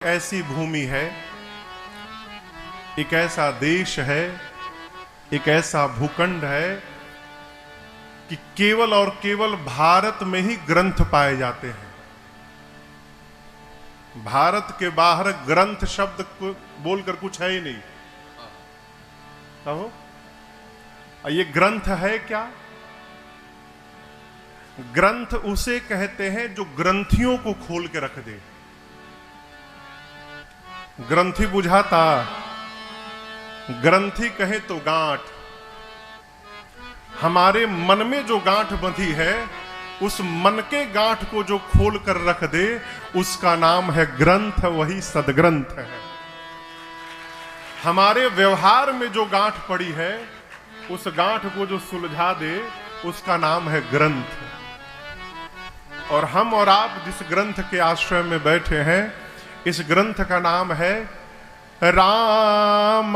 ऐसी भूमि है, एक ऐसा देश है, एक ऐसा भूखंड है कि केवल और केवल भारत में ही ग्रंथ पाए जाते हैं। भारत के बाहर ग्रंथ शब्द को बोलकर कुछ है ही नहीं। कहो ये ग्रंथ है क्या? ग्रंथ उसे कहते हैं जो ग्रंथियों को खोल के रख दे। ग्रंथि बुझाता, ग्रंथि कहे तो गांठ। हमारे मन में जो गांठ बंधी है, उस मन के गांठ को जो खोल कर रख दे, उसका नाम है ग्रंथ, वही सदग्रंथ है। हमारे व्यवहार में जो गांठ पड़ी है, उस गांठ को जो सुलझा दे, उसका नाम है ग्रंथ। और हम और आप जिस ग्रंथ के आश्रय में बैठे हैं, इस ग्रंथ का नाम है राम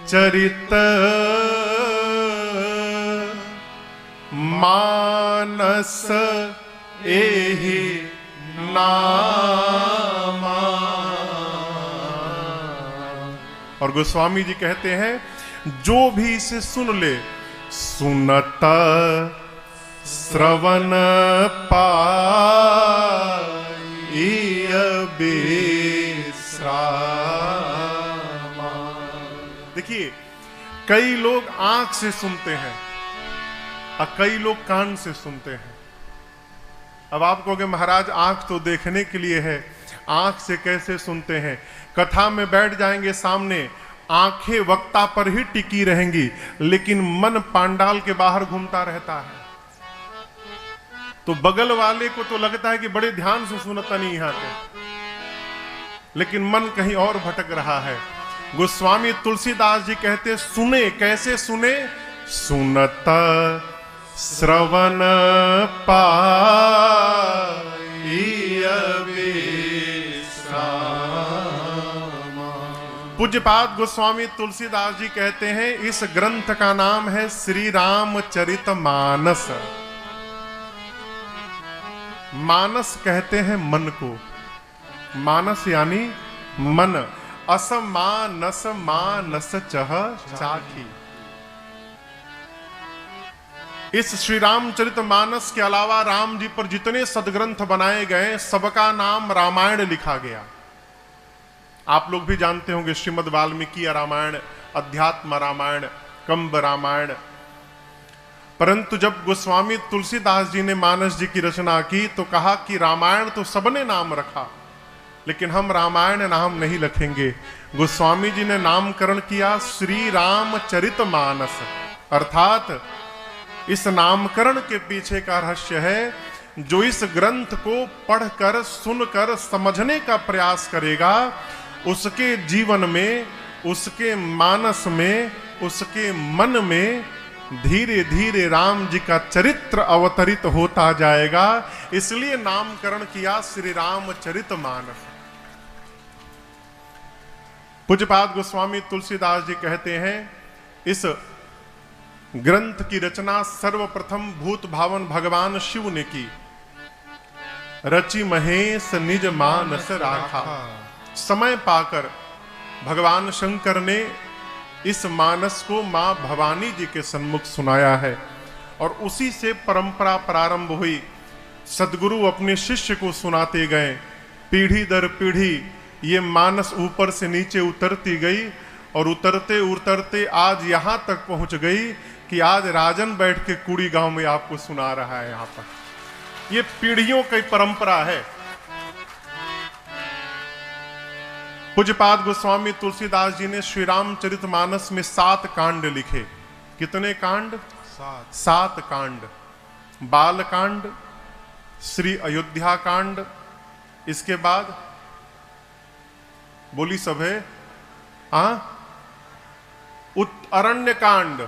चरित मानस एहि नामा। और गोस्वामी जी कहते हैं, जो भी इसे सुन ले, सुनत श्रवण देखिए, कई लोग आंख से सुनते हैं और कई लोग कान से सुनते हैं। अब आप कहोगे महाराज आंख तो देखने के लिए है, आंख से कैसे सुनते हैं? कथा में बैठ जाएंगे सामने, आंखें वक्ता पर ही टिकी रहेंगी, लेकिन मन पांडाल के बाहर घूमता रहता है। तो बगल वाले को तो लगता है कि बड़े ध्यान से सुनता नहीं यहाँ पे, लेकिन मन कहीं और भटक रहा है। गोस्वामी तुलसीदास जी कहते, सुने कैसे सुने? सुनता श्रवण पूज्यपाद गोस्वामी तुलसीदास जी कहते हैं, इस ग्रंथ का नाम है श्री रामचरित मानस। मानस कहते हैं मन को, मानस यानी मन। असमानस मानस चह चाखी। इस श्री रामचरित मानस के अलावा राम जी पर जितने सदग्रंथ बनाए गए, सबका नाम रामायण लिखा गया। आप लोग भी जानते होंगे, श्रीमद् वाल्मीकि रामायण, अध्यात्म रामायण, कंब रामायण। परंतु जब गोस्वामी तुलसीदास जी ने मानस जी की रचना की, तो कहा कि रामायण तो सबने नाम रखा, लेकिन हम रामायण नाम नहीं रखेंगे। गोस्वामी जी ने नामकरण किया श्री रामचरित मानस। अर्थात इस नामकरण के पीछे का रहस्य है, जो इस ग्रंथ को पढ़कर, सुनकर, समझने का प्रयास करेगा, उसके जीवन में, उसके मानस में, उसके मन में धीरे धीरे राम जी का चरित्र अवतरित होता जाएगा। इसलिए नामकरण किया श्री रामचरित मानस। पूज्यपाद गोस्वामी तुलसीदास जी कहते हैं, इस ग्रंथ की रचना सर्वप्रथम भूत भावन भगवान शिव ने की। रचि महेश निज मानस राखा। समय पाकर भगवान शंकर ने इस मानस को मां भवानी जी के सन्मुख सुनाया है, और उसी से परंपरा प्रारंभ हुई। सदगुरु अपने शिष्य को सुनाते गए, पीढ़ी दर पीढ़ी ये मानस ऊपर से नीचे उतरती गई, और उतरते उतरते आज यहां तक पहुंच गई कि आज राजन बैठ के कुड़ी गांव में आपको सुना रहा है। यहां पर ये पीढ़ियों की परंपरा है। पूज्यपाद गोस्वामी तुलसीदास जी ने श्री रामचरित मानस में 7 कांड लिखे। कितने कांड? 7 कांड। बाल कांड, श्री अयोध्या कांड, इसके बाद बोली सब है अरण्य कांड,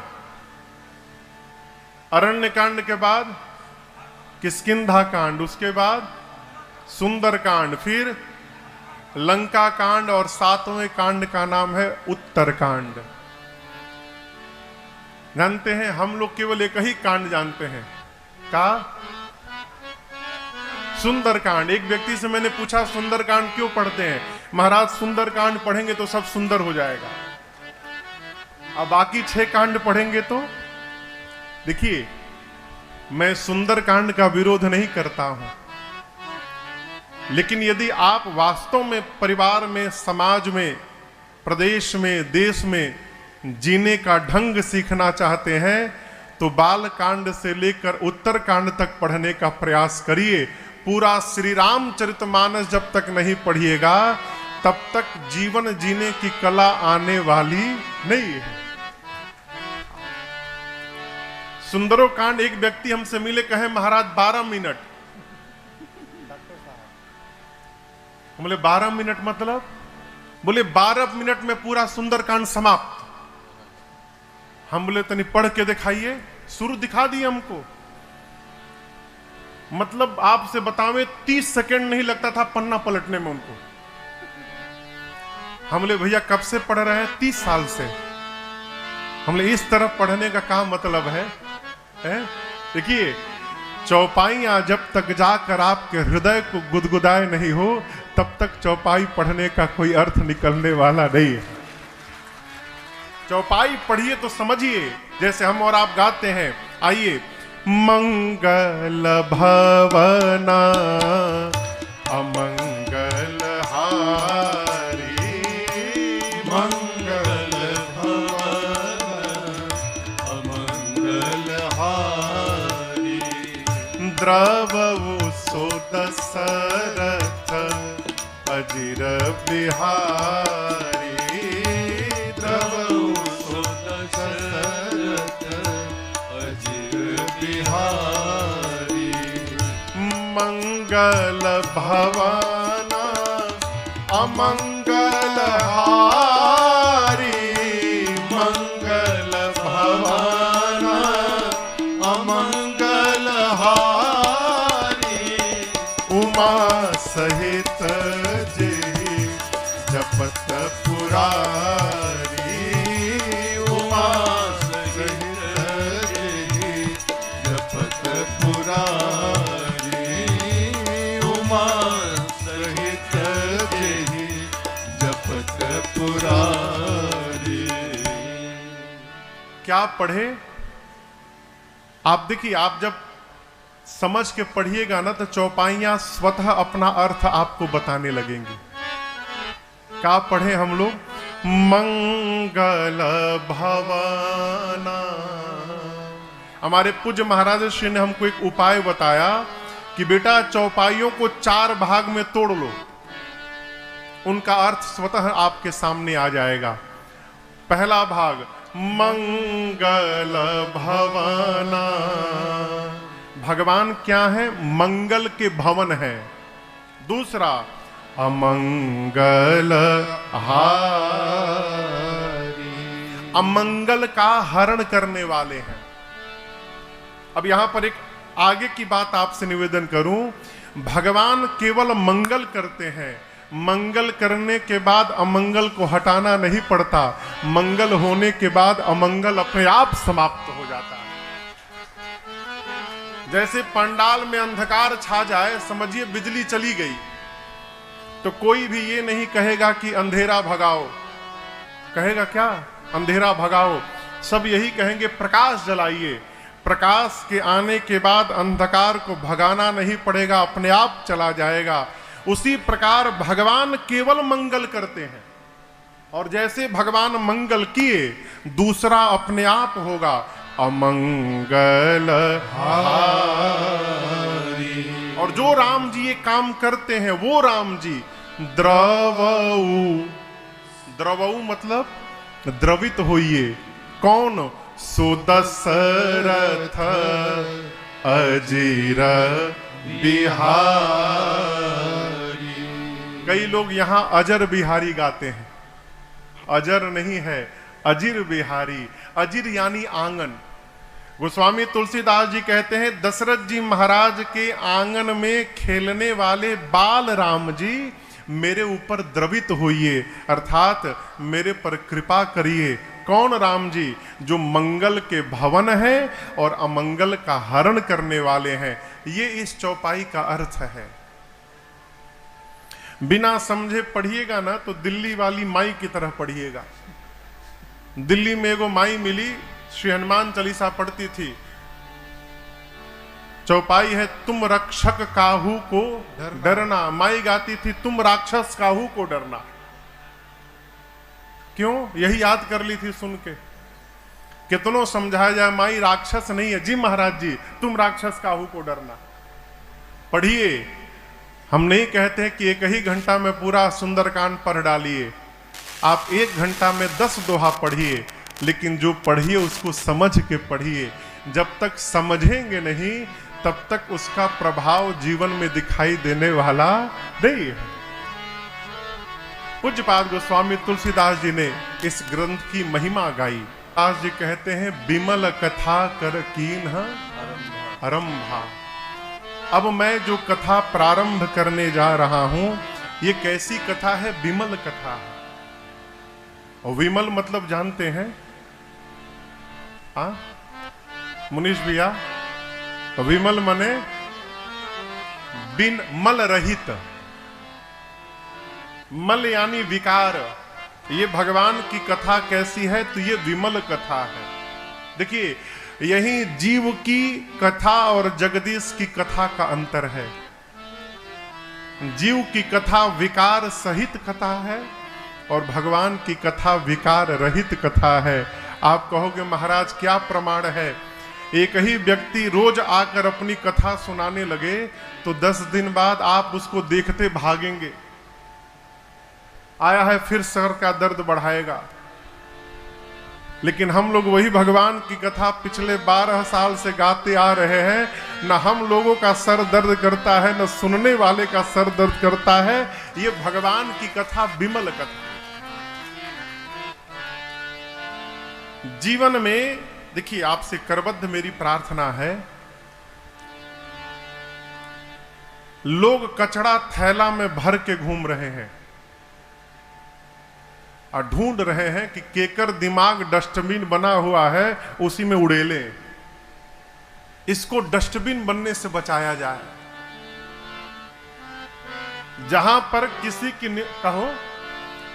अरण्य कांड के बाद किष्किंधा कांड, उसके बाद सुंदर कांड, फिर लंका कांड, और 7वें कांड का नाम है उत्तर कांड। जानते हैं, हम लोग केवल एक ही कांड जानते हैं, का सुंदरकांड। एक व्यक्ति से मैंने पूछा सुंदरकांड क्यों पढ़ते हैं? महाराज सुंदरकांड पढ़ेंगे तो सब सुंदर हो जाएगा, अब बाकी 6 कांड पढ़ेंगे तो। देखिए, मैं सुंदरकांड का विरोध नहीं करता हूं, लेकिन यदि आप वास्तव में परिवार में, समाज में, प्रदेश में, देश में जीने का ढंग सीखना चाहते हैं तो बाल कांड से लेकर उत्तर कांड तक पढ़ने का प्रयास करिए। पूरा श्री रामचरितमानस जब तक नहीं पढ़िएगा तब तक जीवन जीने की कला आने वाली नहीं है। सुंदरो कांड, एक व्यक्ति हमसे मिले, कहे महाराज 12 मिनट। बोले 12 मिनट मतलब? बोले 12 मिनट में पूरा सुंदरकांड समाप्त। हम बोले तनी पढ़ के दिखाइए। शुरू दिखा दिए हमको, मतलब आपसे बतावे 30 सेकंड नहीं लगता था पन्ना पलटने में उनको। हम बोले भैया कब से पढ़ रहे हैं? 30 साल से। हम बोले इस तरफ पढ़ने का क्या मतलब है? देखिए, चौपाइयां जब तक जाकर आपके हृदय को गुदगुदाए नहीं हो तब तक चौपाई पढ़ने का कोई अर्थ निकलने वाला नहीं है। चौपाई पढ़िए तो समझिए, जैसे हम और आप गाते हैं। आइए, मंगल भवना अमंगल हारी, मंगल भवना अमंगल हारी, द्रवऊ सो दशरथ अजिर बिहारी, द्रवऊ सो दशरथ अजिर बिहारी, मंगल भवना अमंगल हारी, मंगल भवना अमंगल हारी, उमा सहित जी जपत पुरारी, उमा सहित जी जपत पुरारी, उमा सहित जी जपत पुरारी। क्या पढ़े आप? देखिए, आप जब समझ के पढ़िएगा ना तो चौपाइयां स्वतः अपना अर्थ आपको बताने लगेंगी। क्या पढ़े हम लोग? मंगल भवना। हमारे पूज्य महाराज श्री ने हमको एक उपाय बताया कि बेटा चौपाइयों को 4 भाग में तोड़ लो, उनका अर्थ स्वतः आपके सामने आ जाएगा। पहला भाग मंगल भवना, भगवान क्या है? मंगल के भवन है। दूसरा अमंगल हारी, अमंगल का हरण करने वाले हैं। अब यहां पर एक आगे की बात आपसे निवेदन करूं, भगवान केवल मंगल करते हैं, मंगल करने के बाद अमंगल को हटाना नहीं पड़ता, मंगल होने के बाद अमंगल अपने आप समाप्त हो जाता है। जैसे पंडाल में अंधकार छा जाए, समझिए बिजली चली गई, तो कोई भी ये नहीं कहेगा कि अंधेरा भगाओ। कहेगा क्या? अंधेरा भगाओ। सब यही कहेंगे प्रकाश जलाइए। प्रकाश के आने के बाद अंधकार को भगाना नहीं पड़ेगा, अपने आप चला जाएगा। उसी प्रकार भगवान केवल मंगल करते हैं, और जैसे भगवान मंगल किए, दूसरा अपने आप होगा अमंगल हारी। और जो राम जी ये काम करते हैं वो राम जी द्रवऊ, द्रवऊ मतलब द्रवित होइए। कौन? सो दशरथ अजिर बिहारी। कई लोग यहां अजर बिहारी गाते हैं, अजर नहीं है, अजिर बिहारी। अजिर यानी आंगन। गोस्वामी तुलसीदास जी कहते हैं दशरथ जी महाराज के आंगन में खेलने वाले बाल राम जी मेरे ऊपर द्रवित होइए, अर्थात मेरे पर कृपा करिए। कौन? राम जी, जो मंगल के भवन है और अमंगल का हरण करने वाले हैं। ये इस चौपाई का अर्थ है। बिना समझे पढ़िएगा ना तो दिल्ली वाली माई की तरह पढ़िएगा। दिल्ली में एगो माई मिली, श्री हनुमान चालीसा पढ़ती थी। चौपाई है, तुम रक्षक काहू को डरना। माई गाती थी, तुम राक्षस काहू को डरना। क्यों? यही याद कर ली थी सुन के। कितनों समझाया जाए, माई राक्षस नहीं है जी महाराज जी, तुम राक्षस काहू को डरना। पढ़िए। हम नहीं कहते कि एक ही घंटा में पूरा सुंदरकांड पढ़ डालिए, आप 1 घंटा में 10 दोहा पढ़िए, लेकिन जो पढ़िए उसको समझ के पढ़िए। जब तक समझेंगे नहीं तब तक उसका प्रभाव जीवन में दिखाई देने वाला नहीं है। पूज्यपाद गोस्वामी तुलसीदास जी ने इस ग्रंथ की महिमा गाई। दास जी कहते हैं, बिमल कथा कर कीन आरंभा। अब मैं जो कथा प्रारंभ करने जा रहा हूं, ये कैसी कथा है? विमल कथा है। और विमल मतलब जानते हैं? मुनीश भैया, विमल मने बिन मल रहित। मल यानी विकार। ये भगवान की कथा कैसी है? तो ये विमल कथा है। देखिए, यही जीव की कथा और जगदीश की कथा का अंतर है। जीव की कथा विकार सहित कथा है और भगवान की कथा विकार रहित कथा है। आप कहोगे महाराज क्या प्रमाण है? एक ही व्यक्ति रोज आकर अपनी कथा सुनाने लगे तो 10 दिन बाद आप उसको देखते भागेंगे। आया है फिर सर का दर्द बढ़ाएगा। लेकिन हम लोग वही भगवान की कथा पिछले 12 साल से गाते आ रहे हैं। न हम लोगों का सर दर्द करता है, न सुनने वाले का सर दर्द करता है। ये भगवान की कथा विमल कथा। जीवन में देखिए, आपसे करबद्ध मेरी प्रार्थना है, लोग कचरा थैला में भर के घूम रहे हैं और ढूंढ रहे हैं कि केकर दिमाग डस्टबिन बना हुआ है, उसी में उड़ेले। इसको डस्टबिन बनने से बचाया जाए। जहां पर किसी की कहो,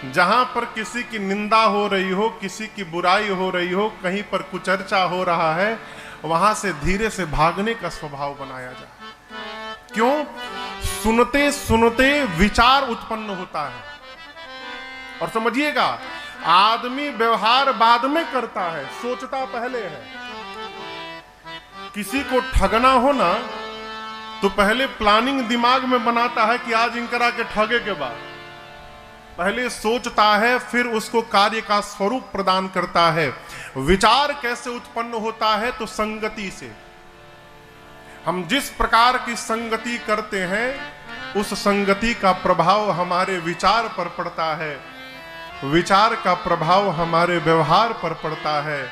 जहां पर किसी की निंदा हो रही हो, किसी की बुराई हो रही हो, कहीं पर कुचर्चा हो रहा है, वहां से धीरे से भागने का स्वभाव बनाया जाए। क्यों? सुनते सुनते विचार उत्पन्न होता है। और समझिएगा, आदमी व्यवहार बाद में करता है, सोचता पहले है। किसी को ठगना हो ना तो पहले प्लानिंग दिमाग में बनाता है कि आज इनकरा के ठगे के बाद पहले सोचता है, फिर उसको कार्य का स्वरूप प्रदान करता है। विचार कैसे उत्पन्न होता है? तो संगति से। हम जिस प्रकार की संगति करते हैं, उस संगति का प्रभाव हमारे विचार पर पड़ता है, विचार का प्रभाव हमारे व्यवहार पर पड़ता है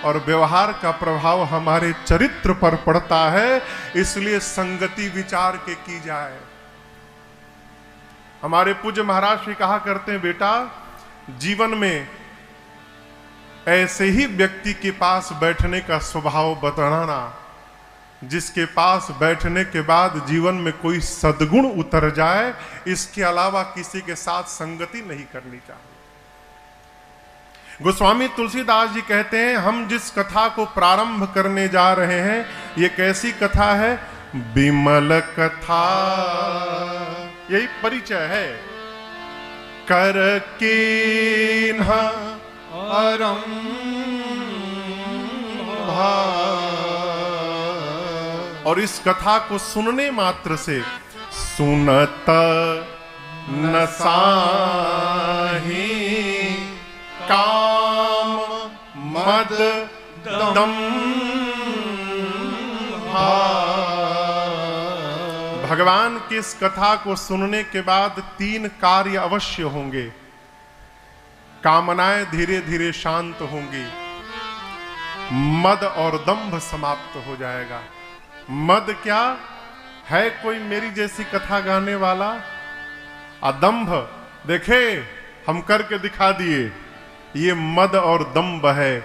और व्यवहार का प्रभाव हमारे चरित्र पर पड़ता है। इसलिए संगति विचार के की जाए। हमारे पूज्य महाराज श्री कहा करते हैं, बेटा जीवन में ऐसे ही व्यक्ति के पास बैठने का स्वभाव बताना जिसके पास बैठने के बाद जीवन में कोई सद्गुण उतर जाए। इसके अलावा किसी के साथ संगति नहीं करनी चाहिए। गोस्वामी तुलसीदास जी कहते हैं, हम जिस कथा को प्रारंभ करने जा रहे हैं, ये कैसी कथा है? विमल कथा। यही परिचय है। कर कीन्ह आरंभा। और इस कथा को सुनने मात्र से सुनत न साही काम मद दंभा। भगवान की इस कथा को सुनने के बाद 3 कार्य अवश्य होंगे। कामनाएं धीरे धीरे शांत होंगी, मद और दंभ समाप्त हो जाएगा। मद क्या है? कोई मेरी जैसी कथा गाने वाला। अदंभ देखे हम करके दिखा दिए, ये मद और दंभ है।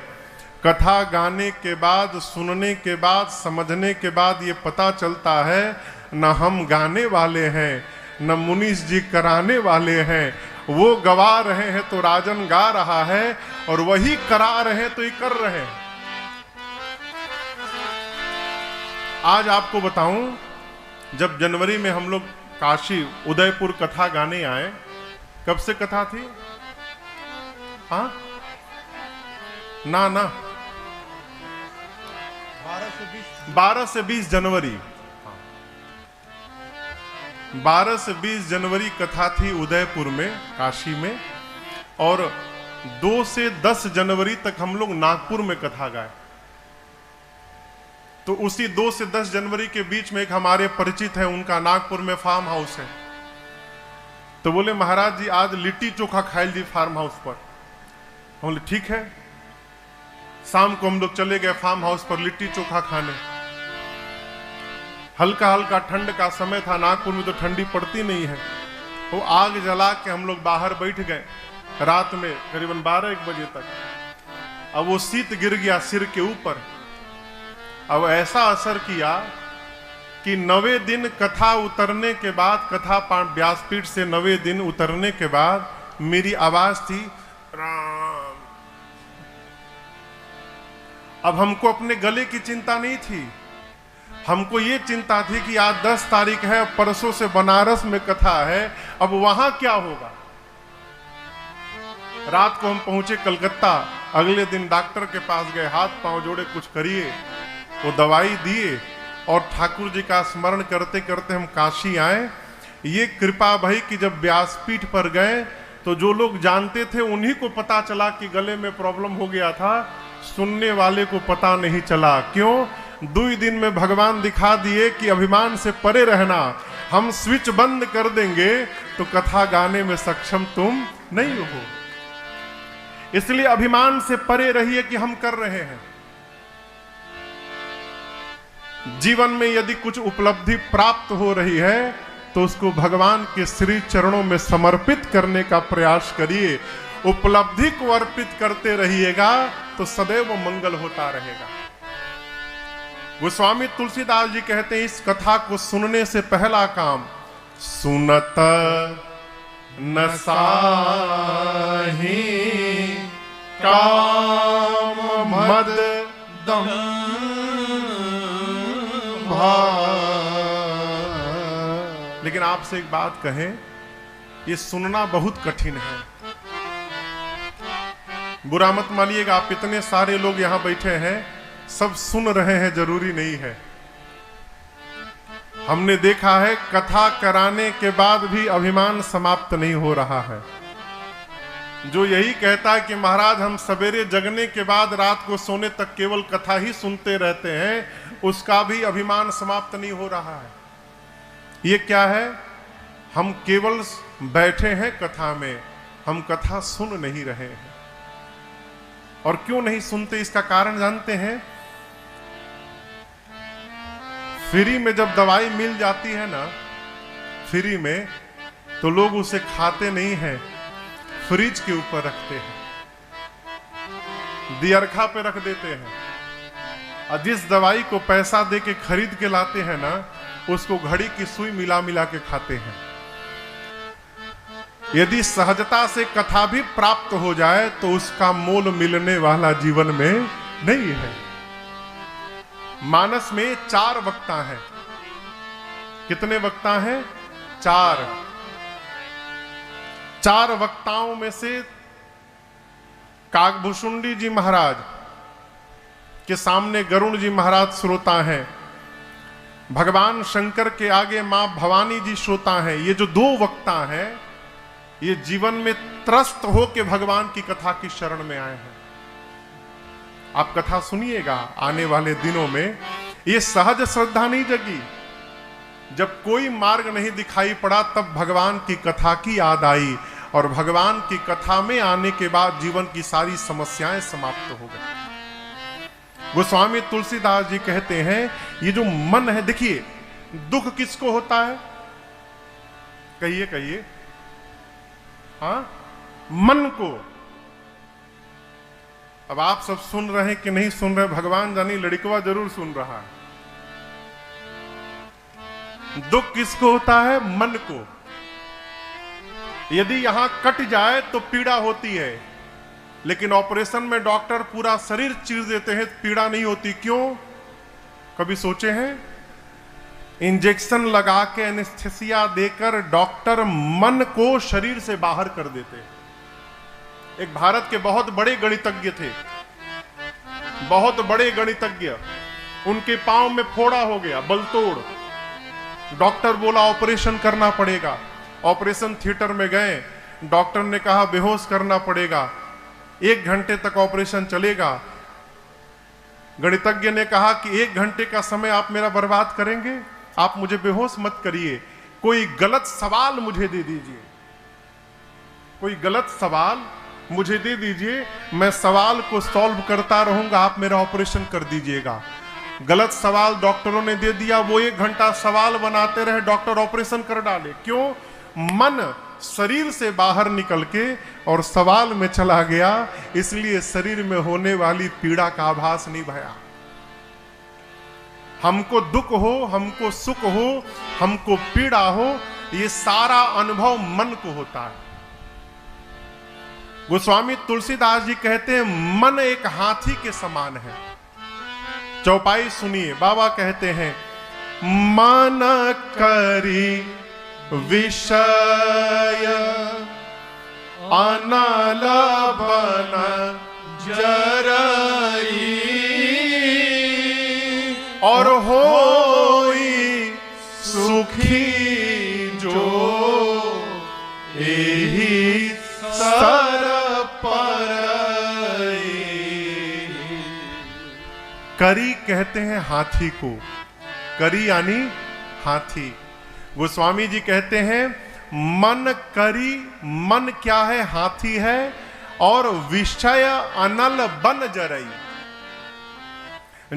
कथा गाने के बाद, सुनने के बाद, समझने के बाद ये पता चलता है न हम गाने वाले हैं, न मुनीष जी कराने वाले हैं। वो गवा रहे हैं तो राजन गा रहा है, और वही करा रहे हैं तो ये कर रहे हैं। आज आपको बताऊं, जब जनवरी में हम लोग काशी उदयपुर कथा गाने आए, कब से कथा थी? हाँ ना 12 से 20 जनवरी, 12 से 20 जनवरी कथा थी उदयपुर में, काशी में। और 2 से 10 जनवरी तक हम लोग नागपुर में कथा गाए। तो उसी 2 से 10 जनवरी के बीच में एक हमारे परिचित है, उनका नागपुर में फार्म हाउस है। तो बोले महाराज जी आज लिट्टी चोखा खाइल जी फार्म हाउस पर। हम बोले ठीक है। शाम को हम लोग चले गए फार्म हाउस पर लिट्टी चोखा खाने। हल्का हल्का ठंड का समय था, नागपुर में तो ठंडी पड़ती नहीं है। वो आग जला के हम लोग बाहर बैठ गए रात में करीबन 12-1 बजे तक। अब वो शीत गिर गया सिर के ऊपर। अब ऐसा असर किया कि 9वें दिन कथा उतरने के बाद, कथा व्यासपीठ से 9वें दिन उतरने के बाद मेरी आवाज थी राम। अब हमको अपने गले की चिंता नहीं थी, हमको ये चिंता थी कि आज 10 तारीख है, परसों से बनारस में कथा है, अब वहां क्या होगा। रात को हम पहुंचे कलकत्ता। अगले दिन डॉक्टर के पास गए, हाथ पांव जोड़े कुछ करिए, वो दवाई दिए, और ठाकुर जी का स्मरण करते करते हम काशी आए। ये कृपा भाई कि जब व्यासपीठ पर गए तो जो लोग जानते थे उन्हीं को पता चला कि गले में प्रॉब्लम हो गया था, सुनने वाले को पता नहीं चला। क्यों? 2 दिन में भगवान दिखा दिए कि अभिमान से परे रहना, हम स्विच बंद कर देंगे तो कथा गाने में सक्षम तुम नहीं हो। इसलिए अभिमान से परे रहिए कि हम कर रहे हैं। जीवन में यदि कुछ उपलब्धि प्राप्त हो रही है तो उसको भगवान के श्री चरणों में समर्पित करने का प्रयास करिए। उपलब्धि को अर्पित करते रहिएगा तो सदैव मंगल होता रहेगा। गोस्वामी तुलसीदास जी कहते हैं, इस कथा को सुनने से पहला काम सुनत न साही काम मद दम लेकिन आपसे एक बात कहें, ये सुनना बहुत कठिन है। बुरा मत मानिएगा, आप इतने सारे लोग यहां बैठे हैं, सब सुन रहे हैं जरूरी नहीं है। हमने देखा है कथा कराने के बाद भी अभिमान समाप्त नहीं हो रहा है। जो यही कहता है कि महाराज हम सवेरे जगने के बाद रात को सोने तक केवल कथा ही सुनते रहते हैं, उसका भी अभिमान समाप्त नहीं हो रहा है। ये क्या है? हम केवल बैठे हैं कथा में, हम कथा सुन नहीं रहे हैं। और क्यों नहीं सुनते इसका कारण जानते हैं? फ्री में जब दवाई मिल जाती है ना, फ्री में, तो लोग उसे खाते नहीं हैं, फ्रिज के ऊपर रखते हैं, दियरखा पे रख देते हैं। और जिस दवाई को पैसा दे के खरीद के लाते हैं ना, उसको घड़ी की सुई मिला मिला के खाते हैं। यदि सहजता से कथा भी प्राप्त हो जाए तो उसका मोल मिलने वाला जीवन में नहीं है। मानस में 4 वक्ता हैं। कितने वक्ता हैं? 4। 4 वक्ताओं में से काकभूषुंडी जी महाराज के सामने गरुण जी महाराज श्रोता हैं। भगवान शंकर के आगे मां भवानी जी श्रोता हैं। ये जो 2 वक्ता हैं, ये जीवन में त्रस्त हो के भगवान की कथा की शरण में आए हैं। आप कथा सुनिएगा आने वाले दिनों में। ये सहज श्रद्धा नहीं जगी, जब कोई मार्ग नहीं दिखाई पड़ा तब भगवान की कथा की याद आई, और भगवान की कथा में आने के बाद जीवन की सारी समस्याएं समाप्त हो गई। गोस्वामी तुलसीदास जी कहते हैं, ये जो मन है, देखिए दुख किसको होता है? कहिए कहिए। हाँ, मन को। अब आप सब सुन रहे हैं कि नहीं सुन रहे, भगवान जानी, लड़कवा जरूर सुन रहा है। दुख किसको होता है? मन को। यदि यहां कट जाए तो पीड़ा होती है, लेकिन ऑपरेशन में डॉक्टर पूरा शरीर चीर देते हैं, पीड़ा नहीं होती। क्यों? कभी सोचे हैं? इंजेक्शन लगा के एनेस्थेसिया देकर डॉक्टर मन को शरीर से बाहर कर देते हैं। एक भारत के बहुत बड़े गणितज्ञ थे, बहुत बड़े गणितज्ञ, उनके पांव में फोड़ा हो गया, बलतोड़। डॉक्टर बोला ऑपरेशन करना पड़ेगा। ऑपरेशन थिएटर में गए, डॉक्टर ने कहा बेहोश करना पड़ेगा, 1 घंटे तक ऑपरेशन चलेगा। गणितज्ञ ने कहा कि 1 घंटे का समय आप मेरा बर्बाद करेंगे, आप मुझे बेहोश मत करिए, कोई गलत सवाल मुझे दे दीजिए, कोई गलत सवाल मुझे दे दीजिए, मैं सवाल को सॉल्व करता रहूंगा, आप मेरा ऑपरेशन कर दीजिएगा। गलत सवाल डॉक्टरों ने दे दिया, वो 1 घंटा सवाल बनाते रहे, डॉक्टर ऑपरेशन कर डाले। क्यों? मन शरीर से बाहर निकल के और सवाल में चला गया, इसलिए शरीर में होने वाली पीड़ा का आभास नहीं भया। हमको दुख हो, हमको सुख हो, हमको पीड़ा हो, ये सारा अनुभव मन को होता है। गोस्वामी तुलसीदास जी कहते हैं मन एक हाथी के समान है। चौपाई सुनिए, बाबा कहते हैं मन करी विषय अनल बन जरई और होई सुखी जो एही सर परई। करी कहते हैं हाथी को, करी यानी हाथी। गोस्वामी जी कहते हैं मन करी, मन क्या है? हाथी है, और विषय अनल बन जरई।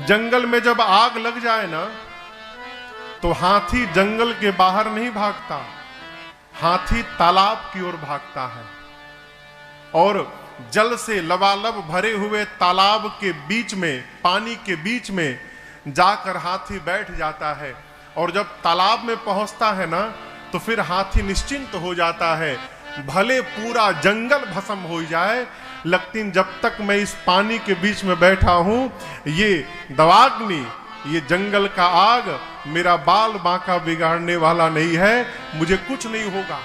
जंगल में जब आग लग जाए ना, तो हाथी जंगल के बाहर नहीं भागता, हाथी तालाब की ओर भागता है, और जल से लबालब भरे हुए तालाब के बीच में, पानी के बीच में जाकर हाथी बैठ जाता है। और जब तालाब में पहुंचता है ना, तो फिर हाथी निश्चिंत हो जाता है, भले पूरा जंगल भस्म हो जाए, लेकिन जब तक मैं इस पानी के बीच में बैठा हूं, ये दवाग्नि, ये जंगल का आग मेरा बाल बांका बिगाड़ने वाला नहीं है, मुझे कुछ नहीं होगा।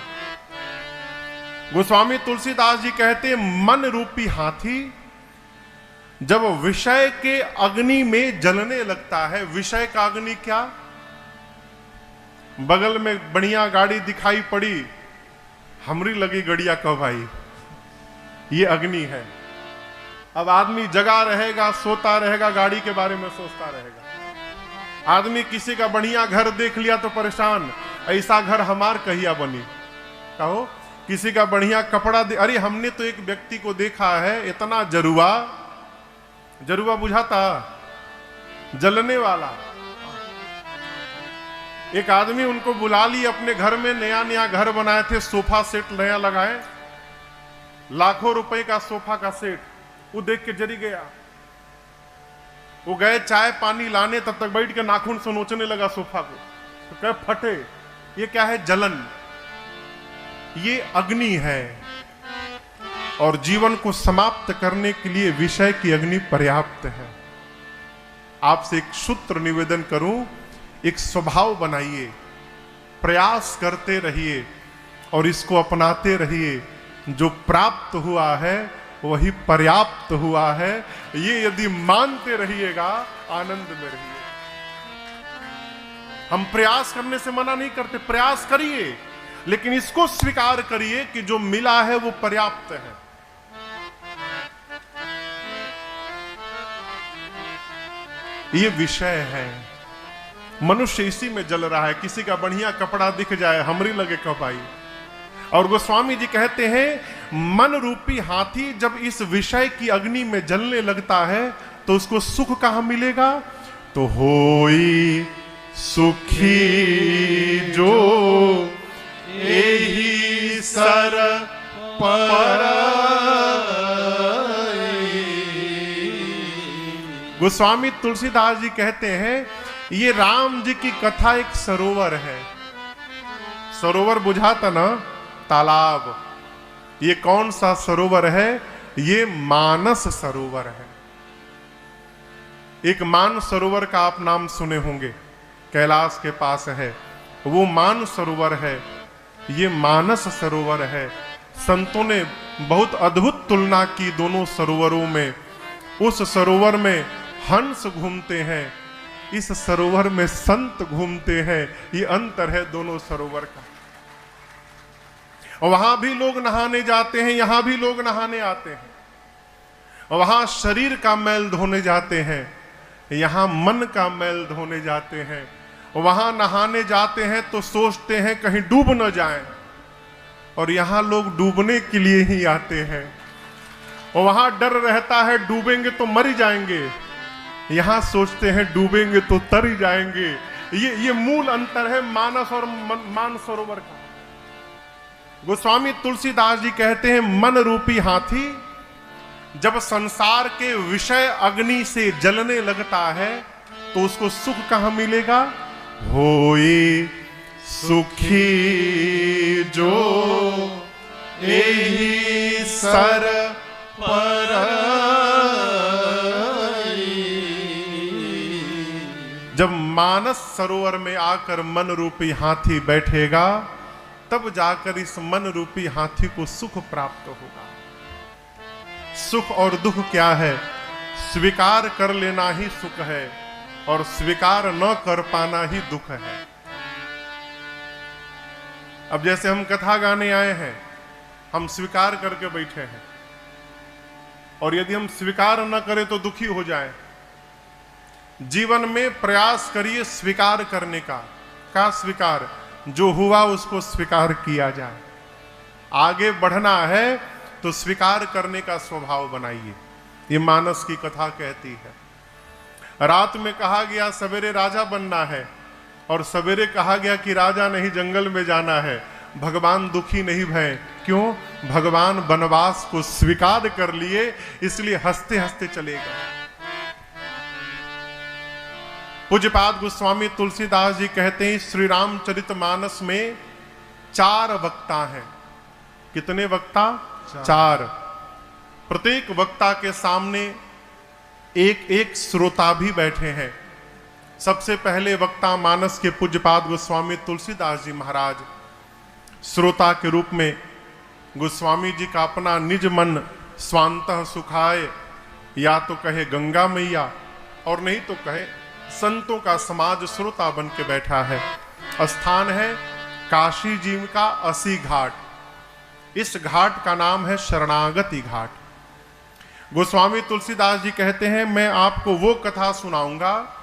गोस्वामी तुलसीदास जी कहते हैं मन रूपी हाथी जब विषय के अग्नि में जलने लगता है। विषय का अग्नि क्या? बगल में बढ़िया गाड़ी दिखाई पड़ी, हमरी लगी गड़िया कब आई, ये अग्नि है। अब आदमी जगा रहेगा, सोता रहेगा, गाड़ी के बारे में सोचता रहेगा। आदमी किसी का बढ़िया घर देख लिया तो परेशान, ऐसा घर हमार कहिया बनी। कहो किसी का बढ़िया कपड़ा दे, अरे हमने तो एक व्यक्ति को देखा है, इतना जरुआ, जरुआ बुझाता, जलने वाला। एक आदमी उनको बुला ली अपने घर में, नया नया घर बनाए थे, सोफा सेट नया लगाए, लाखों रुपए का सोफा का सेट। वो देख के जरी गया, वो गए चाय पानी लाने, तब तक बैठ के नाखून से नोचने लगा सोफा को। तो कहे फटे, ये क्या है? जलन, ये अग्नि है। और जीवन को समाप्त करने के लिए विषय की अग्नि पर्याप्त है। आपसे एक सूत्र निवेदन करूं, एक स्वभाव बनाइए, प्रयास करते रहिए और इसको अपनाते रहिए। जो प्राप्त हुआ है वही पर्याप्त हुआ है, ये यदि मानते रहिएगा, आनंद में रहिए। हम प्रयास करने से मना नहीं करते, प्रयास करिए, लेकिन इसको स्वीकार करिए कि जो मिला है वो पर्याप्त है। ये विषय है। मनुष्य इसी में जल रहा है। किसी का बढ़िया कपड़ा दिख जाए, हमरी लगे कब आई। और गोस्वामी जी कहते हैं मन रूपी हाथी जब इस विषय की अग्नि में जलने लगता है तो उसको सुख कहां मिलेगा? तो होई सुखी जो एही सर परई। गोस्वामी तुलसीदास जी कहते हैं ये राम जी की कथा एक सरोवर है। सरोवर बुझाता ना तालाब। ये कौन सा सरोवर है? ये मानस सरोवर है। एक मान सरोवर का आप नाम सुने होंगे, कैलाश के पास है, वो मान सरोवर है, ये मानस सरोवर है। संतों ने बहुत अद्भुत तुलना की दोनों सरोवरों में। उस सरोवर में हंस घूमते हैं, इस सरोवर में संत घूमते हैं। ये अंतर है दोनों सरोवर का। वहां भी लोग नहाने जाते हैं, यहां भी लोग नहाने आते हैं। वहां शरीर का मैल धोने जाते हैं, यहां मन का मैल धोने जाते हैं। वहां नहाने जाते हैं तो सोचते हैं कहीं डूब न जाएं, और यहां लोग डूबने के लिए ही आते हैं। और वहां डर रहता है डूबेंगे तो मर ही जाएंगे, यहां सोचते हैं डूबेंगे तो तर ही जाएंगे। ये मूल अंतर है मानस और मान सरोवर का। गोस्वामी तुलसीदास जी कहते हैं, मन रूपी हाथी जब संसार के विषय अग्नि से जलने लगता है तो उसको सुख कहां मिलेगा? होए सुखी जो एही सर पर। जब मानस सरोवर में आकर मन रूपी हाथी बैठेगा तब जाकर इस मन रूपी हाथी को सुख प्राप्त होगा। सुख और दुख क्या है? स्वीकार कर लेना ही सुख है और स्वीकार न कर पाना ही दुख है। अब जैसे हम कथा गाने आए हैं, हम स्वीकार करके बैठे हैं, और यदि हम स्वीकार न करें तो दुखी हो जाएं। जीवन में प्रयास करिए स्वीकार करने का स्वीकार, जो हुआ उसको स्वीकार किया जाए। आगे बढ़ना है तो स्वीकार करने का स्वभाव बनाइए। ये मानस की कथा कहती है। रात में कहा गया सवेरे राजा बनना है, और सवेरे कहा गया कि राजा नहीं जंगल में जाना है। भगवान दुखी नहीं भय, क्यों? भगवान वनवास को स्वीकार कर लिए, इसलिए हंसते हंसते चले गए। पूज्यपाद गोस्वामी तुलसीदास जी कहते हैं, श्री रामचरितमानस में 4 वक्ता हैं। कितने वक्ता? 4। प्रत्येक वक्ता के सामने एक एक श्रोता भी बैठे हैं। सबसे पहले वक्ता मानस के पूज्यपाद गोस्वामी तुलसीदास जी महाराज श्रोता के रूप में गोस्वामी जी का अपना निज मन स्वांतः सुखाए, या तो कहे गंगा मैया, और नहीं तो कहे संतों का समाज श्रोता बन के बैठा है। स्थान है काशी जी का 80 घाट। इस घाट का नाम है शरणागति घाट। गोस्वामी तुलसीदास जी कहते हैं, मैं आपको वो कथा सुनाऊंगा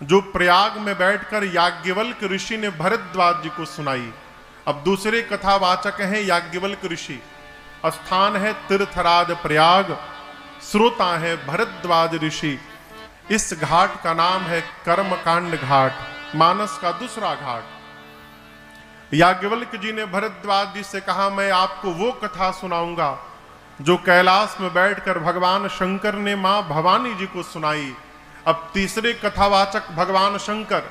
जो प्रयाग में बैठकर याज्ञवल्क्य ऋषि ने भरद्वाज जी को सुनाई। अब दूसरे कथावाचक हैं याज्ञवल्क्य ऋषि। स्थान है तीर्थराज प्रयाग, श्रोता है भरद्वाज ऋषि। इस घाट का नाम है कर्मकांड घाट, मानस का दूसरा घाट। याज्ञवल्क्य जी ने भरद्वाज जी से कहा, मैं आपको वो कथा सुनाऊंगा जो कैलाश में बैठकर भगवान शंकर ने मां भवानी जी को सुनाई। अब तीसरे कथावाचक भगवान शंकर,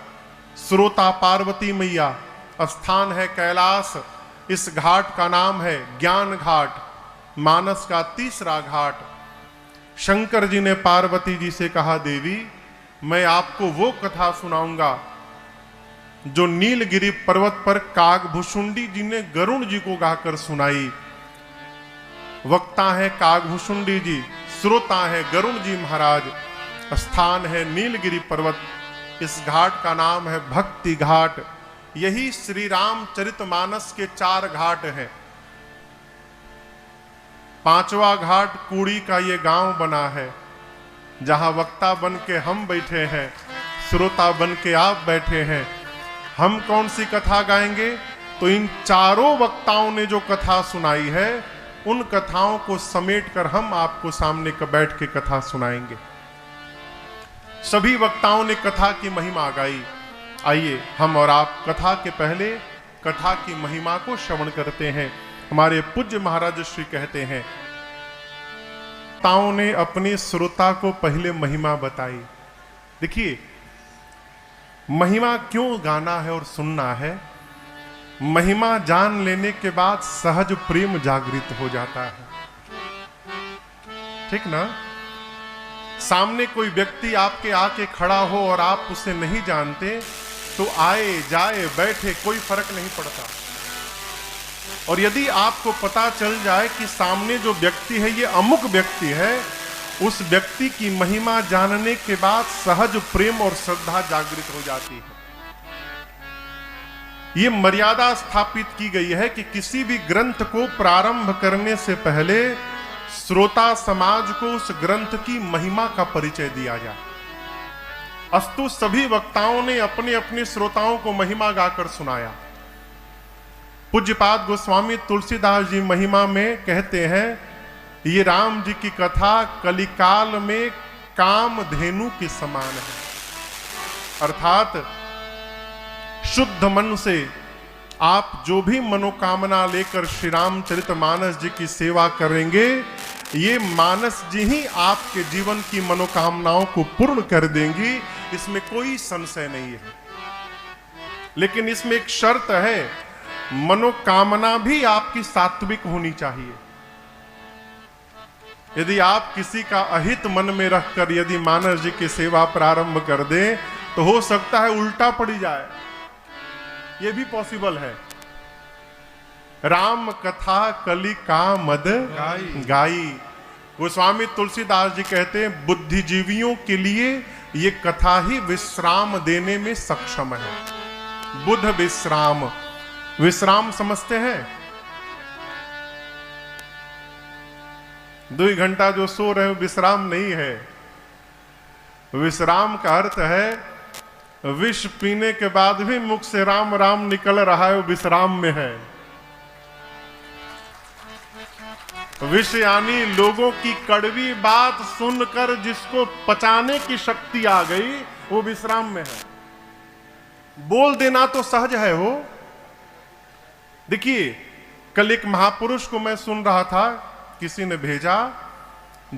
श्रोता पार्वती मैया। स्थान है कैलाश। इस घाट का नाम है ज्ञान घाट, मानस का तीसरा घाट। शंकर जी ने पार्वती जी से कहा, देवी मैं आपको वो कथा सुनाऊंगा जो नीलगिरी पर्वत पर कागभुषुंडी जी ने गरुण जी को गाकर सुनाई। वक्ता है कागभुषुंडी जी, श्रोता है गरुण जी महाराज। स्थान है नीलगिरी पर्वत। इस घाट का नाम है भक्ति घाट। यही श्री रामचरितमानस के 4 घाट हैं। 5वां घाट कूड़ी का ये गांव बना है, जहां वक्ता बन के हम बैठे हैं, श्रोता बन के आप बैठे हैं। हम कौन सी कथा गाएंगे? तो इन 4 वक्ताओं ने जो कथा सुनाई है, उन कथाओं को समेटकर हम आपको सामने बैठ के कथा सुनाएंगे। सभी वक्ताओं ने कथा की महिमा गाई। आइए हम और आप कथा के पहले कथा की महिमा को श्रवण करते हैं। हमारे पूज्य महाराज श्री कहते हैं, वक्ताओं ने अपने श्रोता को पहले महिमा बताई। देखिए महिमा क्यों गाना है और सुनना है। महिमा जान लेने के बाद सहज प्रेम जागृत हो जाता है। ठीक ना? सामने कोई व्यक्ति आपके आके खड़ा हो और आप उसे नहीं जानते तो आए जाए बैठे कोई फर्क नहीं पड़ता। और यदि आपको पता चल जाए कि सामने जो व्यक्ति है ये अमुक व्यक्ति है, उस व्यक्ति की महिमा जानने के बाद सहज प्रेम और श्रद्धा जागृत हो जाती है। ये मर्यादा स्थापित की गई है कि किसी भी ग्रंथ को प्रारंभ करने से पहले श्रोता समाज को उस ग्रंथ की महिमा का परिचय दिया जाए। अस्तु सभी वक्ताओं ने अपने अपने श्रोताओं को महिमा गाकर सुनाया। पूज्यपाद गोस्वामी तुलसीदास जी महिमा में कहते हैं, ये राम जी की कथा कलिकाल में कामधेनु के समान है। अर्थात शुद्ध मन से आप जो भी मनोकामना लेकर श्री रामचरितमानस जी की सेवा करेंगे, ये मानस जी ही आपके जीवन की मनोकामनाओं को पूर्ण कर देंगी, इसमें कोई संशय नहीं है। लेकिन इसमें एक शर्त है, मनोकामना भी आपकी सात्विक होनी चाहिए। यदि आप किसी का अहित मन में रखकर यदि मानस जी की सेवा प्रारंभ कर दें तो हो सकता है उल्टा पड़ी जाए, ये भी पॉसिबल है। राम कथा कलि का मद गाई। गोस्वामी तुलसीदास जी कहते हैं, बुद्धिजीवियों के लिए ये कथा ही विश्राम देने में सक्षम है। बुध विश्राम, विश्राम समझते हैं? 2 घंटा जो सो रहे हो विश्राम नहीं है। विश्राम का अर्थ है विष पीने के बाद भी मुख से राम राम निकल रहा है, वो विश्राम में है। विष यानी लोगों की कड़वी बात सुनकर जिसको पचाने की शक्ति आ गई, वो विश्राम में है। बोल देना तो सहज है हो। देखिए, कल एक महापुरुष को मैं सुन रहा था, किसी ने भेजा,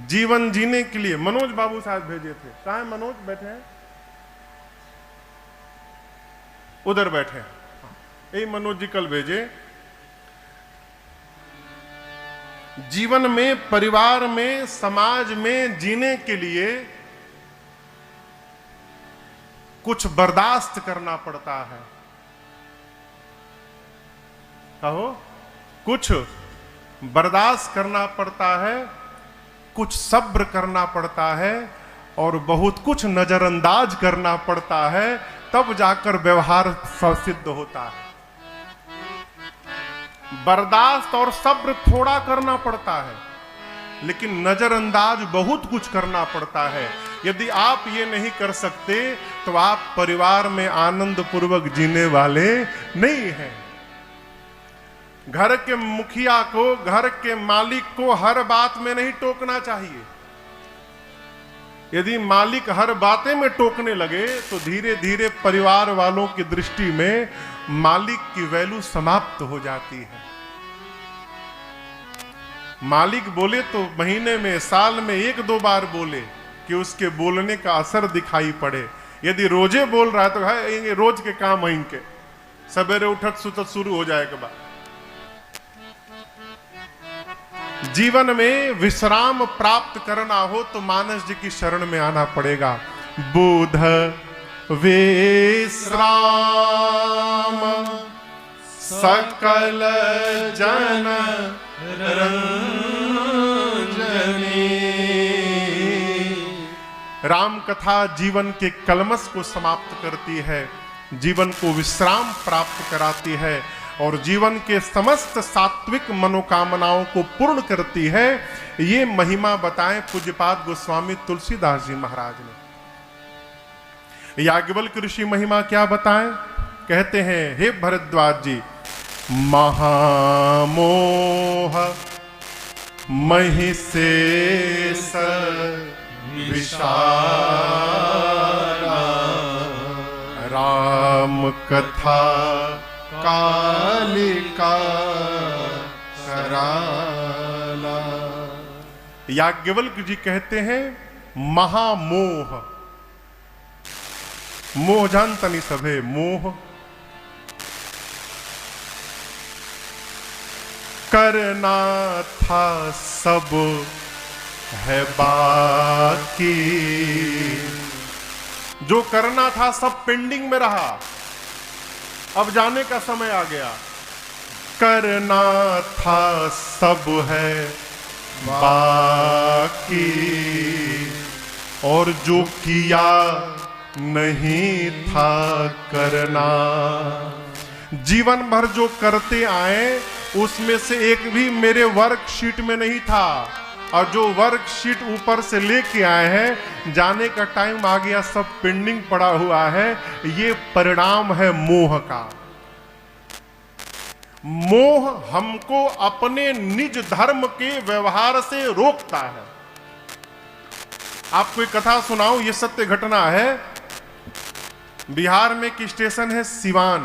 जीवन जीने के लिए, मनोज बाबू साहब भेजे थे। कहाँ है मनोज? बैठे हैं उधर बैठे हैं। यही मनोज जी कल भेजे। जीवन में, परिवार में, समाज में जीने के लिए कुछ बर्दाश्त करना पड़ता है। कहो, कुछ बर्दाश्त करना पड़ता है, कुछ सब्र करना पड़ता है और बहुत कुछ नजरअंदाज करना पड़ता है, तब जाकर व्यवहार सिद्ध होता है। बर्दाश्त और सब्र थोड़ा करना पड़ता है, लेकिन नजरअंदाज बहुत कुछ करना पड़ता है। यदि आप ये नहीं कर सकते तो आप परिवार में आनंद पूर्वक जीने वाले नहीं हैं। घर के मुखिया को, घर के मालिक को हर बात में नहीं टोकना चाहिए। यदि मालिक हर बातें में टोकने लगे तो धीरे धीरे परिवार वालों की दृष्टि में मालिक की वैल्यू समाप्त हो जाती है। मालिक बोले तो महीने में, साल में 1-2 बार बोले कि उसके बोलने का असर दिखाई पड़े। यदि रोजे बोल रहा है तो है रोज के काम है इनके, सवेरे उठत सुतत शुरू हो जाएगा बात। जीवन में विश्राम प्राप्त करना हो तो मानस जी की शरण में आना पड़ेगा। बुध विश्राम सकल जन रंजनी। राम कथा जीवन के कलमश को समाप्त करती है, जीवन को विश्राम प्राप्त कराती है और जीवन के समस्त सात्विक मनोकामनाओं को पूर्ण करती है। ये महिमा बताएं पूज्यपाद गोस्वामी तुलसीदास जी महाराज ने। याज्ञवल्क्य ऋषि महिमा क्या बताएं? कहते हैं, हे भरद्वाज जी, महामोह महिषेष विशाला राम कथा कालिका कराला। याज्ञवल्क्य जी कहते हैं, महामोह, मोह जानता नहीं सभे, मोह करना था सब है बाकी, जो करना था सब पेंडिंग में रहा, अब जाने का समय आ गया। करना था सब है बाकी, और जो किया नहीं था करना। जीवन भर जो करते आए उसमें से एक भी मेरे वर्कशीट में नहीं था, और जो वर्कशीट ऊपर से लेके आए हैं, जाने का टाइम आ गया, सब पेंडिंग पड़ा हुआ है। ये परिणाम है मोह का। मोह हमको अपने निज धर्म के व्यवहार से रोकता है। आपको एक कथा सुनाऊं, ये सत्य घटना है। बिहार में एक स्टेशन है सिवान,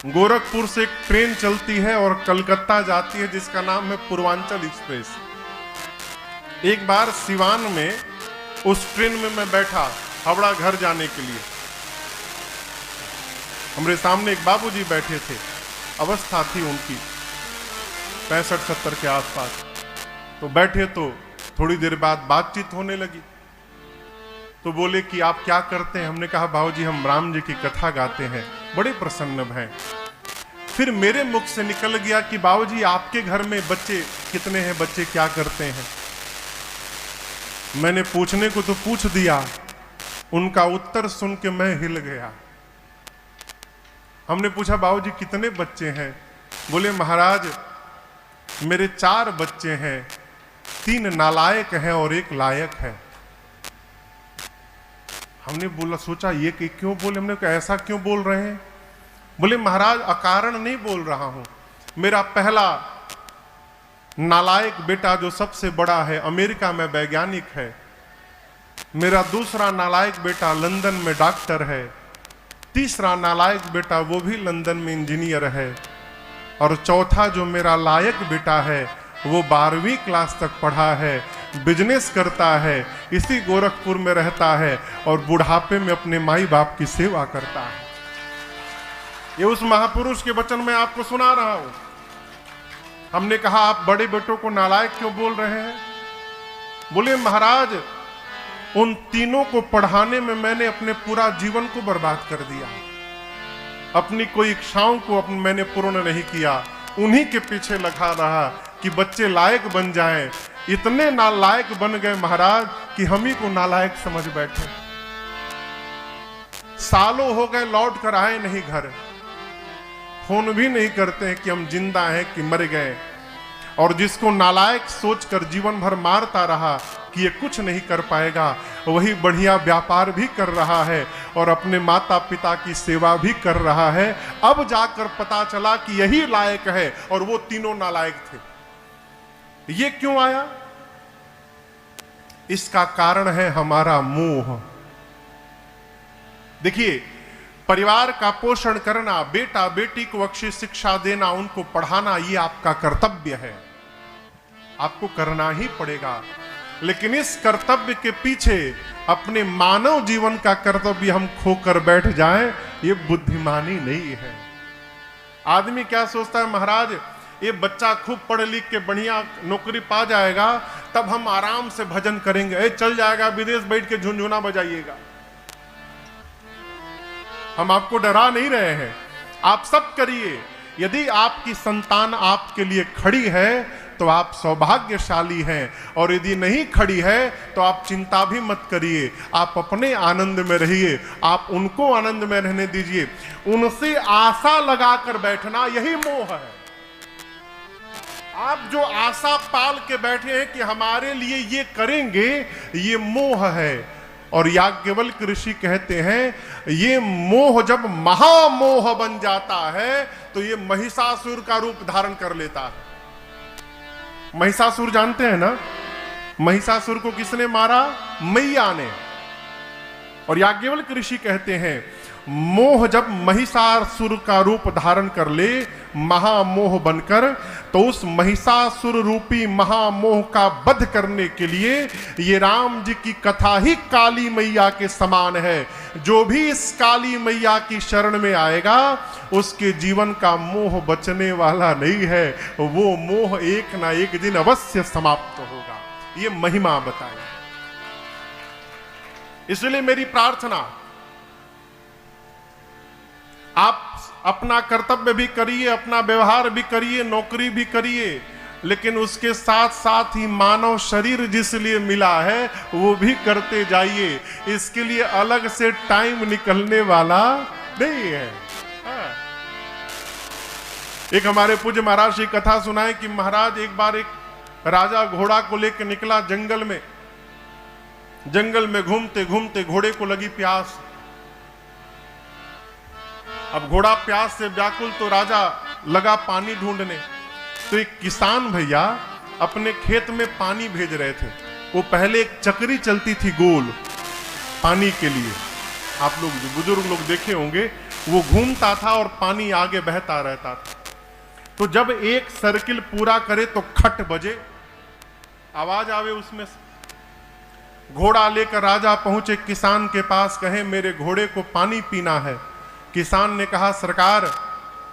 गोरखपुर से एक ट्रेन चलती है और कलकत्ता जाती है, जिसका नाम है पूर्वांचल एक्सप्रेस। एक बार सिवान में उस ट्रेन में मैं बैठा हावड़ा घर जाने के लिए। हमारे सामने एक बाबूजी बैठे थे, अवस्था थी उनकी 65-70 के आसपास। तो बैठे तो थोड़ी देर बाद बातचीत होने लगी। तो बोले कि आप क्या करते हैं? हमने कहा बाबूजी हम राम जी की कथा गाते हैं, बड़े प्रसन्न हैं। फिर मेरे मुख से निकल गया कि बाबूजी आपके घर में बच्चे कितने हैं, बच्चे क्या करते हैं? मैंने पूछने को तो पूछ दिया, उनका उत्तर सुन के मैं हिल गया। हमने पूछा बाबूजी कितने बच्चे हैं? बोले महाराज मेरे 4 बच्चे हैं, 3 नालायक हैं और 1 लायक है। हमने बोला, सोचा ये कि क्यों बोले? हमने कहा ऐसा क्यों बोल रहे हैं? बोले महाराज अकारण नहीं बोल रहा हूं। मेरा पहला नालायक बेटा जो सबसे बड़ा है अमेरिका में वैज्ञानिक है, मेरा दूसरा नालायक बेटा लंदन में डॉक्टर है, तीसरा नालायक बेटा वो भी लंदन में इंजीनियर है, और चौथा जो मेरा लायक बेटा है वो 12वीं क्लास तक पढ़ा है, बिजनेस करता है, इसी गोरखपुर में रहता है और बुढ़ापे में अपने माई बाप की सेवा करता है। ये उस महापुरुष के वचन में आपको सुना रहा हूं। हमने कहा आप बड़े बेटों को नालायक क्यों बोल रहे हैं? बोले महाराज उन तीनों को पढ़ाने में मैंने अपने पूरा जीवन को बर्बाद कर दिया, अपनी कोई इच्छाओं को मैंने पूर्ण नहीं किया, उन्हीं के पीछे लगा रहा कि बच्चे लायक बन जाएं। इतने नालायक बन गए महाराज कि हम ही को नालायक समझ बैठे। सालों हो गए लौट कर आए नहीं घर, फोन भी नहीं करते हैं कि हम जिंदा हैं कि मर गए। और जिसको नालायक सोचकर जीवन भर मारता रहा कि ये कुछ नहीं कर पाएगा, वही बढ़िया व्यापार भी कर रहा है और अपने माता पिता की सेवा भी कर रहा है। अब जाकर पता चला कि यही लायक है और वो तीनों नालायक थे। ये क्यों आया? इसका कारण है हमारा मोह। देखिए, परिवार का पोषण करना, बेटा बेटी को अच्छी शिक्षा देना, उनको पढ़ाना, ये आपका कर्तव्य है, आपको करना ही पड़ेगा। लेकिन इस कर्तव्य के पीछे अपने मानव जीवन का कर्तव्य हम खोकर बैठ जाएं, ये बुद्धिमानी नहीं है। आदमी क्या सोचता है, महाराज ये बच्चा खूब पढ़ लिख के बढ़िया नौकरी पा जाएगा तब हम आराम से भजन करेंगे, चल जाएगा विदेश बैठ के झुनझुना बजाइएगा। हम आपको डरा नहीं रहे हैं, आप सब करिए। यदि आपकी संतान आपके लिए खड़ी है तो आप सौभाग्यशाली हैं, और यदि नहीं खड़ी है तो आप चिंता भी मत करिए, आप अपने आनंद में रहिए, आप उनको आनंद में रहने दीजिए। उनसे आशा लगाकर बैठना यही मोह है। आप जो आशा पाल के बैठे हैं कि हमारे लिए ये करेंगे, ये मोह है। और याज्ञवल्क्य ऋषि कहते हैं ये मोह जब महामोह बन जाता है तो ये महिषासुर का रूप धारण कर लेता है। महिषासुर जानते हैं ना? महिषासुर को किसने मारा? मैया ने। और याज्ञवल्क्य ऋषि कहते हैं मोह जब महिषासुर का रूप धारण कर ले, महामोह बनकर, तो उस महिषासुर रूपी महामोह का वध करने के लिए ये राम जी की कथा ही काली मैया के समान है। जो भी इस काली मैया की शरण में आएगा उसके जीवन का मोह बचने वाला नहीं है, वो मोह एक ना एक दिन अवश्य समाप्त होगा। ये महिमा बताई। इसलिए मेरी प्रार्थना, आप अपना कर्तव्य भी करिए, अपना व्यवहार भी करिए, नौकरी भी करिए, लेकिन उसके साथ साथ ही मानव शरीर जिस लिए मिला है वो भी करते जाइए। इसके लिए अलग से टाइम निकलने वाला नहीं है। एक हमारे पूज्य महाराज की कथा सुनाए कि महाराज एक बार एक राजा घोड़ा को लेकर निकला जंगल में। जंगल में घूमते घूमते घोड़े को लगी प्यास। अब घोड़ा प्यास से व्याकुल, तो राजा लगा पानी ढूंढने। तो एक किसान भैया अपने खेत में पानी भेज रहे थे। वो पहले एक चक्री चलती थी गोल पानी के लिए, आप लोग जो बुजुर्ग लोग देखे होंगे, वो घूमता था और पानी आगे बहता रहता था। तो जब एक सर्किल पूरा करे तो खट बजे, आवाज आवे उसमें से। घोड़ा लेकर राजा पहुंचे किसान के पास, कहे मेरे घोड़े को पानी पीना है। किसान ने कहा सरकार,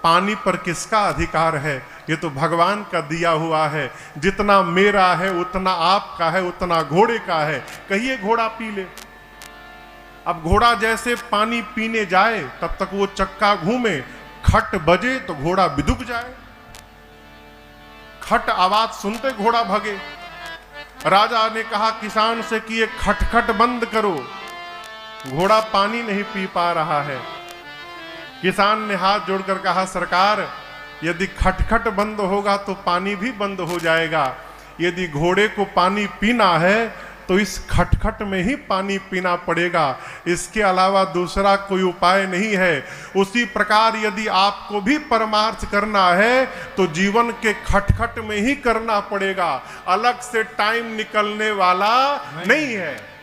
पानी पर किसका अधिकार है, ये तो भगवान का दिया हुआ है। जितना मेरा है उतना आपका है, उतना घोड़े का है, कहिए घोड़ा पी ले। अब घोड़ा जैसे पानी पीने जाए तब तक वो चक्का घूमे, खट बजे तो घोड़ा बिदुक जाए। खट आवाज सुनते घोड़ा भगे। राजा ने कहा किसान से कि ये खटखट बंद करो, घोड़ा पानी नहीं पी पा रहा है। किसान ने हाथ जोड़कर कहा सरकार, यदि खटखट बंद होगा तो पानी भी बंद हो जाएगा। यदि घोड़े को पानी पीना है तो इस खटखट में ही पानी पीना पड़ेगा, इसके अलावा दूसरा कोई उपाय नहीं है। उसी प्रकार यदि आपको भी परमार्थ करना है तो जीवन के खटखट में ही करना पड़ेगा, अलग से टाइम निकलने वाला नहीं है।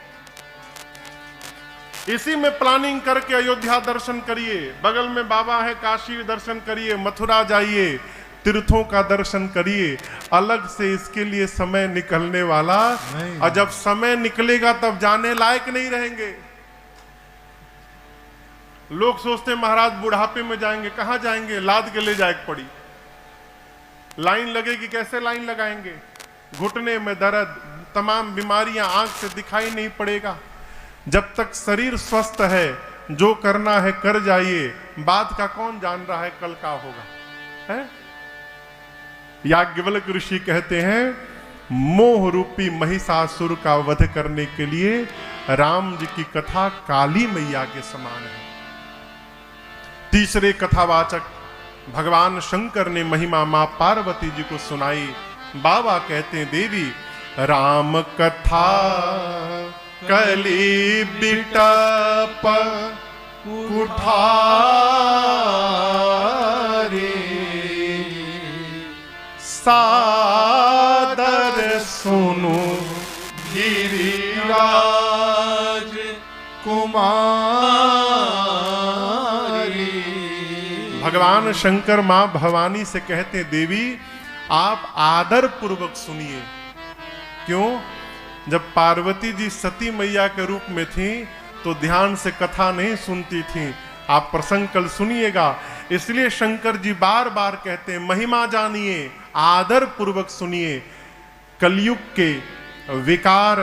इसी में प्लानिंग करके अयोध्या दर्शन करिए, बगल में बाबा है काशी दर्शन करिए, मथुरा जाइए, तीर्थों का दर्शन करिए। अलग से इसके लिए समय निकलने वाला नहीं। और जब समय निकलेगा तब जाने लायक नहीं रहेंगे। लोग सोचते महाराज बुढ़ापे में जाएंगे, कहां जाएंगे, लाद के ले जाए पड़ी, लाइन लगेगी, कैसे लाइन लगाएंगे, घुटने में दर्द, तमाम बीमारियां आंख से दिखाई नहीं पड़ेगा। जब तक शरीर स्वस्थ है जो करना है कर जाइए, बाद का कौन जान रहा है कल का होगा, है? याज्ञवल्क्य ऋषि कहते हैं मोह रूपी महिषासुर का वध करने के लिए राम जी की कथा काली मैया के समान है। तीसरे कथावाचक भगवान शंकर ने महिमा मां पार्वती जी को सुनाई। बाबा कहते हैं देवी राम कथा कली बिटप कुठारी, सादर सुनु गिरिराज कुमारी। भगवान शंकर मां भवानी से कहते देवी आप आदर पूर्वक सुनिए। क्यों? जब पार्वती जी सती मैया के रूप में थी तो ध्यान से कथा नहीं सुनती थी। आप प्रसंग कल सुनिएगा। इसलिए शंकर जी बार बार कहते हैं महिमा जानिए, आदर पूर्वक सुनिए। कलयुग के विकार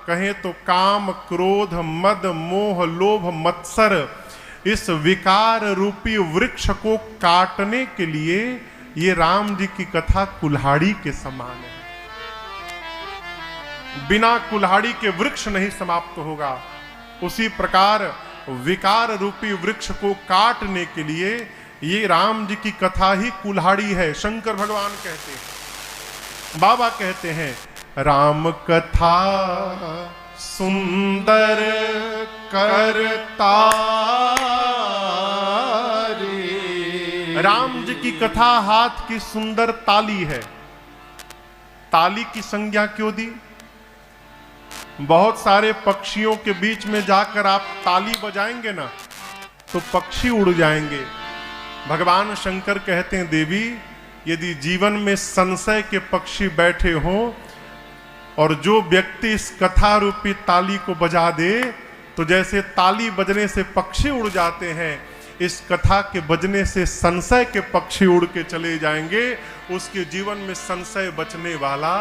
कहें तो काम, क्रोध, मद, मोह, लोभ, मत्सर, इस विकार रूपी वृक्ष को काटने के लिए ये राम जी की कथा कुल्हाड़ी के समान है। बिना कुल्हाड़ी के वृक्ष नहीं समाप्त होगा। उसी प्रकार विकार रूपी वृक्ष को काटने के लिए ये राम जी की कथा ही कुल्हाड़ी है। शंकर भगवान कहते हैं, बाबा कहते हैं राम कथा सुंदर करता रे। राम जी की कथा हाथ की सुंदर ताली है। ताली की संज्ञा क्यों दी? बहुत सारे पक्षियों के बीच में जाकर आप ताली बजाएंगे ना तो पक्षी उड़ जाएंगे। भगवान शंकर कहते हैं, देवी यदि जीवन में संशय के पक्षी बैठे हों और जो व्यक्ति इस कथा रूपी ताली को बजा दे, तो जैसे ताली बजने से पक्षी उड़ जाते हैं, इस कथा के बजने से संशय के पक्षी उड़ के चले जाएंगे। उसके जीवन में संशय बचने वाला